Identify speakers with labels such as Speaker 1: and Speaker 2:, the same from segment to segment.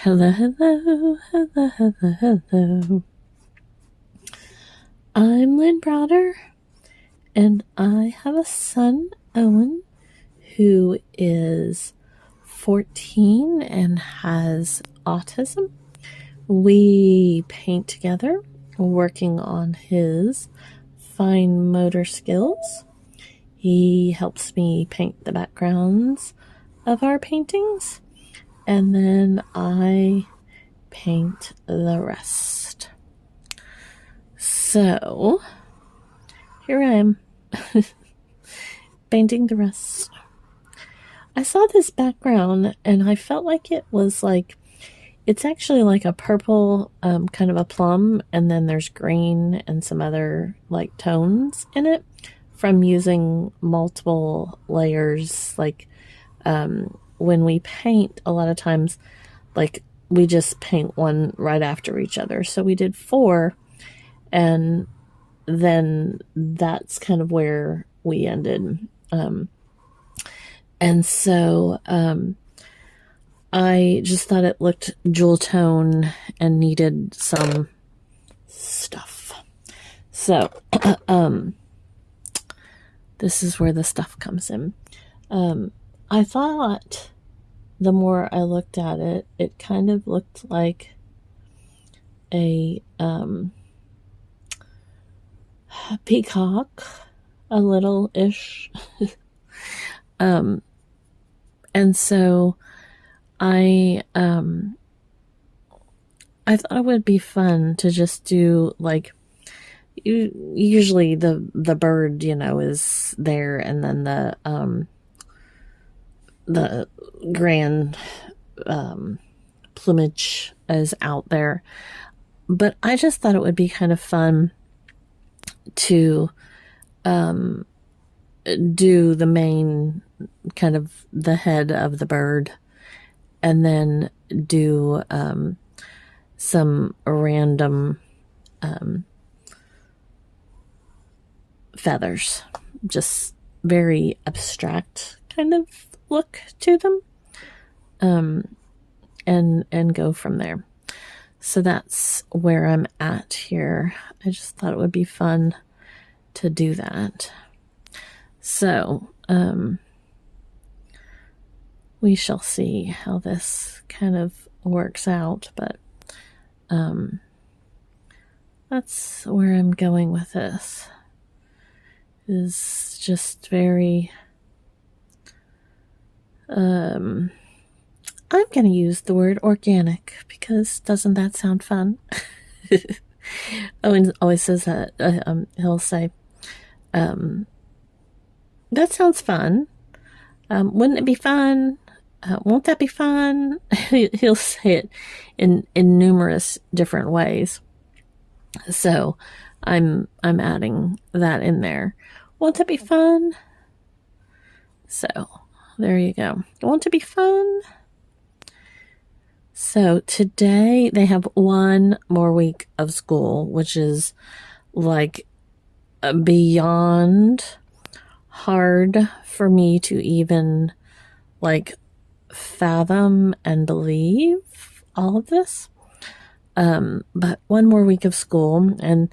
Speaker 1: Hello, hello, hello, hello, hello. I'm Lynn Broder, and I have a son, Owen, who is 14 and has autism. We paint together, working on his fine motor skills. He helps me paint the backgrounds of our paintings, and then I paint the rest. So, here I am, painting the rest. I saw this background and I felt like it was like, it's actually like a purple, kind of a plum, and then there's green and some other like tones in it from using multiple layers. Like, when we paint, a lot of times, like, we just paint one right after each other. So we did 4, and then that's kind of where we ended. And so I just thought it looked jewel tone and needed some stuff. So this is where the stuff comes in. I thought the more I looked at it, it kind of looked like a peacock, a little-ish. And so I thought it would be fun to just do, like, usually the bird, is there, and then the grand plumage is out there. But I just thought it would be kind of fun to do the main, kind of the head of the bird, and then do some random feathers, just very abstract kind of look to them, and go from there. So that's where I'm at here. I just thought it would be fun to do that. So, we shall see how this kind of works out, but that's where I'm going with this. Is just very, I'm going to use the word organic, because doesn't that sound fun? Owen always says that. He'll say, that sounds fun. Wouldn't it be fun? Won't that be fun? He'll say it in numerous different ways. So I'm adding that in there. Won't it be fun? So there you go. Won't it be fun? So today they have one more week of school, which is like beyond hard for me to even like fathom and believe all of this. But one more week of school, and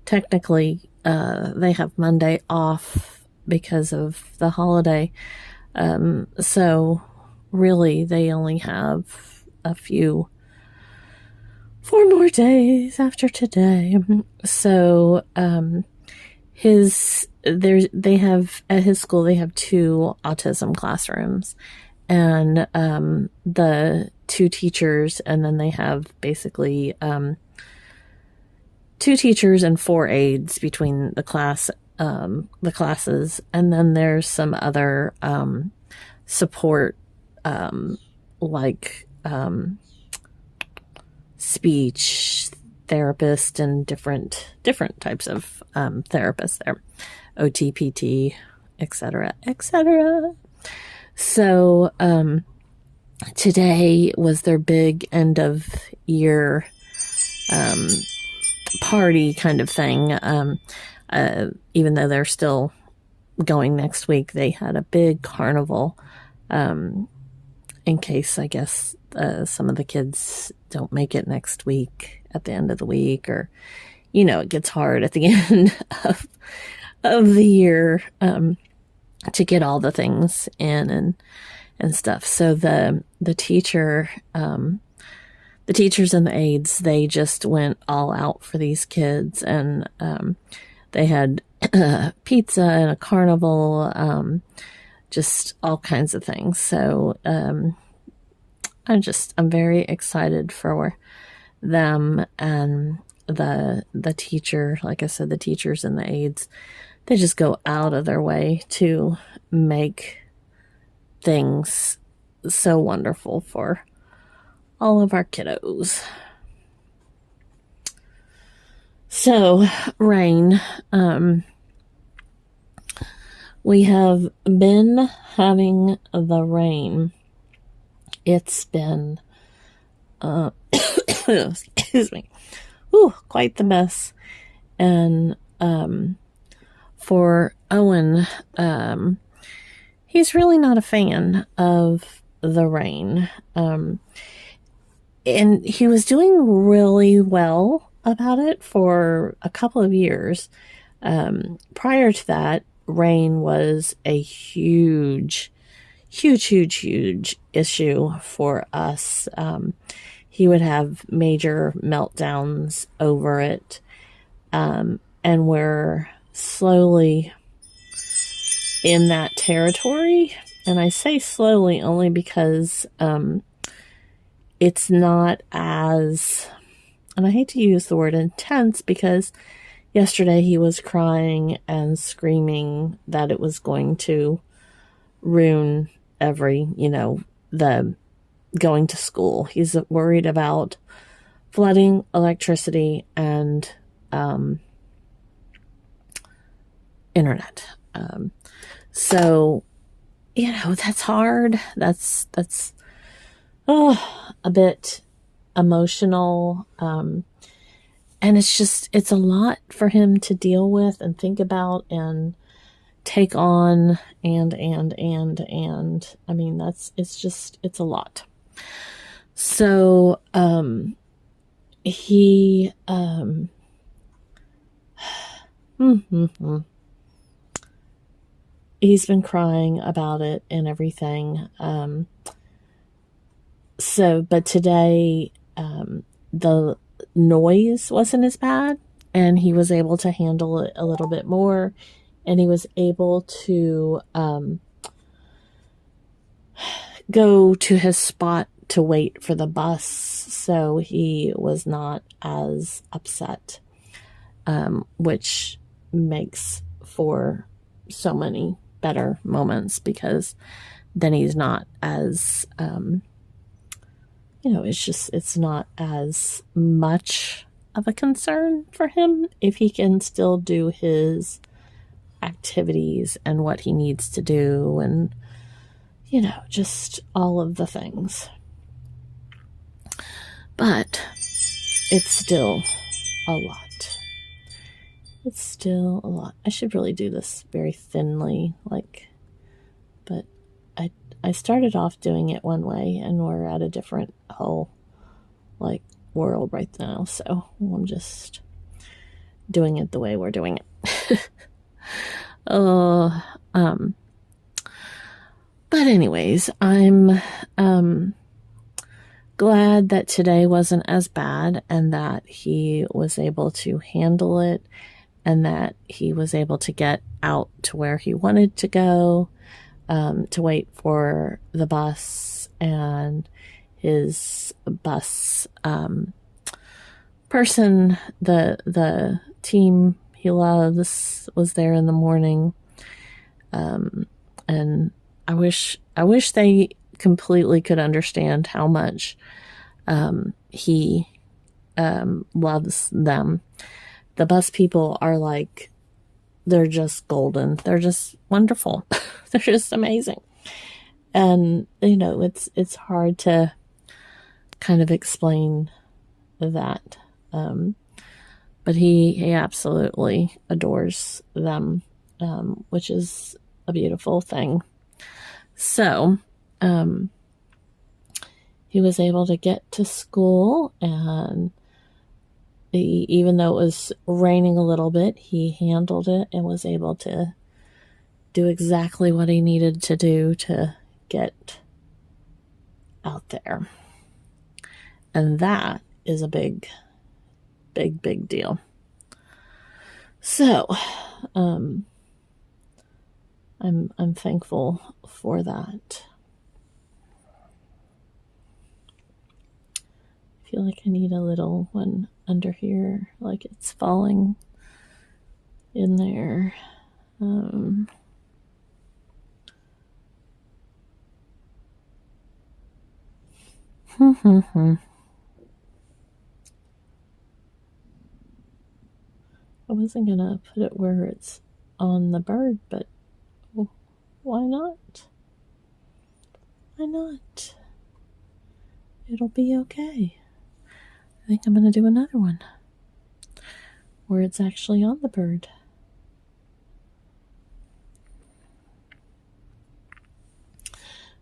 Speaker 1: technically they have Monday off because of the holiday. So really they only have a 4 more days after today. So they have at his school, they have 2 autism classrooms, and the 2 teachers, and then they have basically 2 teachers and 4 aides between the classes, and then there's some other support, like speech therapist and different types of therapists there, OT, PT, etc., etc. So today was their big end of year party kind of thing. Even though they're still going next week, they had a big carnival in case, I guess, some of the kids don't make it next week at the end of the week, or, it gets hard at the end of the year to get all the things in and stuff. So the teachers and the aides, they just went all out for these kids, and they had pizza and a carnival, just all kinds of things. So I'm very excited for them, and the teacher, like I said, the teachers and the aides, they just go out of their way to make things so wonderful for all of our kiddos. So, rain. We have been having the rain. It's been, excuse me, quite the mess. And for Owen, he's really not a fan of the rain. And he was doing really well about it for a couple of years. Prior to that, rain was a huge issue for us. He would have major meltdowns over it. And we're slowly in that territory. And I say slowly only because it's not as, and I hate to use the word intense, because yesterday he was crying and screaming that it was going to ruin the going to school. He's worried about flooding, electricity, and internet. So, that's hard. That's a bit emotional. And it's a lot for him to deal with and think about and take on, and I mean, it's a lot. So, he, he's been crying about it and everything. But today, the noise wasn't as bad, and he was able to handle it a little bit more, and he was able to go to his spot to wait for the bus, so he was not as upset, which makes for so many better moments, because then he's not as it's not as much of a concern for him if he can still do his activities and what he needs to do, and just all of the things. But it's still a lot. It's still a lot. I should really do this very thinly, but I started off doing it one way, and we're at a different whole, world right now. So I'm just doing it the way we're doing it. But anyways, I'm glad that today wasn't as bad, and that he was able to handle it, and that he was able to get out to where he wanted to go, to wait for the bus, and his bus person, the team he loves, was there in the morning. And I wish they completely could understand how much he loves them. The bus people are they're just golden. They're just wonderful. They're just amazing. And, it's hard to kind of explain that. But he absolutely adores them, which is a beautiful thing. So, he was able to get to school, and even though it was raining a little bit, he handled it and was able to do exactly what he needed to do to get out there. And that is a big, big, big deal. So, I'm thankful for that. I feel like I need a little one under here, like it's falling in there. I wasn't gonna put it where it's on the bird, but why not? Why not? It'll be okay. I think I'm gonna do another one where it's actually on the bird.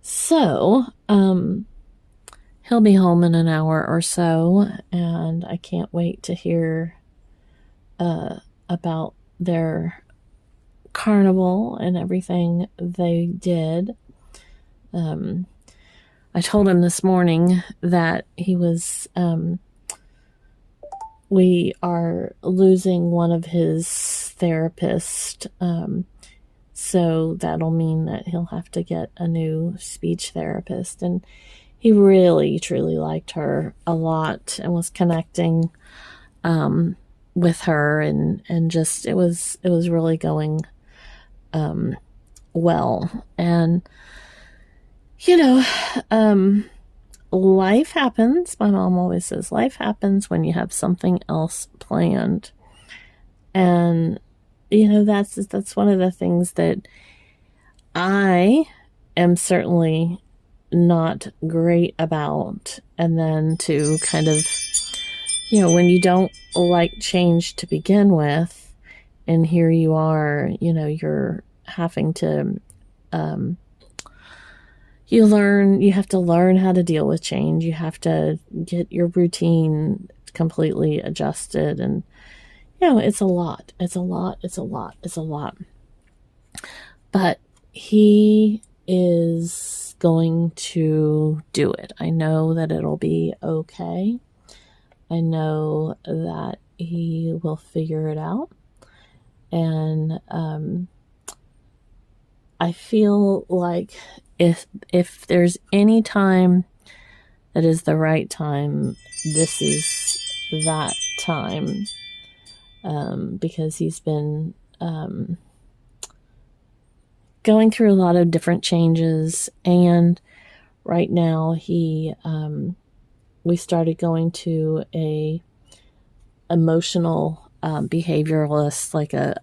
Speaker 1: So, he'll be home in an hour or so, and I can't wait to hear about their carnival and everything they did. I told him this morning that he was, we are losing one of his therapists, so that'll mean that he'll have to get a new speech therapist. And he really, truly liked her a lot and was connecting with her, and just it was really going well. And life happens. My mom always says life happens when you have something else planned. And that's one of the things that I am certainly not great about. And then to kind of, when you don't like change to begin with, and here you are, you're having to, you have to learn how to deal with change. You have to get your routine completely adjusted. And, it's a lot. It's a lot. It's a lot. It's a lot. But he is going to do it. I know that it'll be okay. I know that he will figure it out. And I feel like if there's any time that is the right time, this is that time. Because he's been going through a lot of different changes, and right now we started going to a emotional behavioralist, like a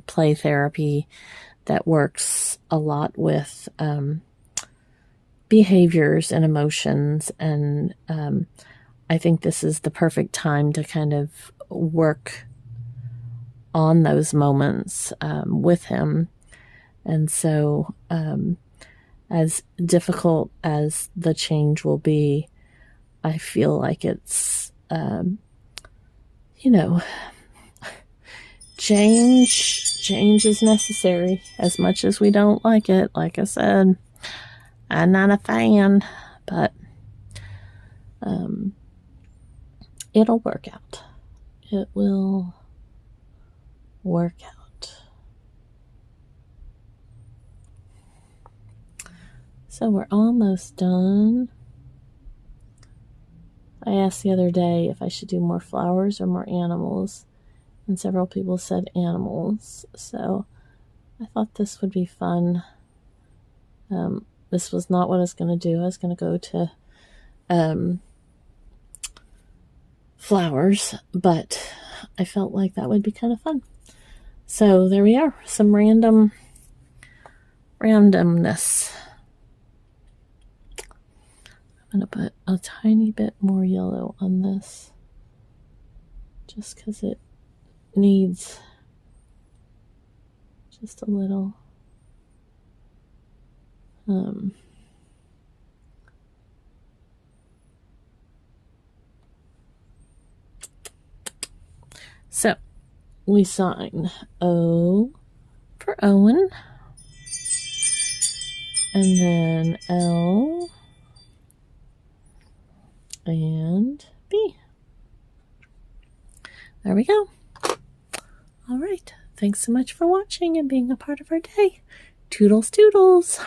Speaker 1: play therapy that works a lot with behaviors and emotions. And I think this is the perfect time to kind of work on those moments with him. And so as difficult as the change will be, I feel like it's change is necessary, as much as we don't like it. Like I said, I'm not a fan, but it'll work out. It will work out. So we're almost done. I asked the other day if I should do more flowers or more animals, and several people said animals. So I thought this would be fun. This was not what I was going to do. I was going to go to flowers, but I felt like that would be kind of fun. So there we are, some randomness. I'm going to put a tiny bit more yellow on this, just because it needs just a little. we sign O for Owen, and then L and B. There we go. All right. Thanks so much for watching and being a part of our day. Toodles, toodles.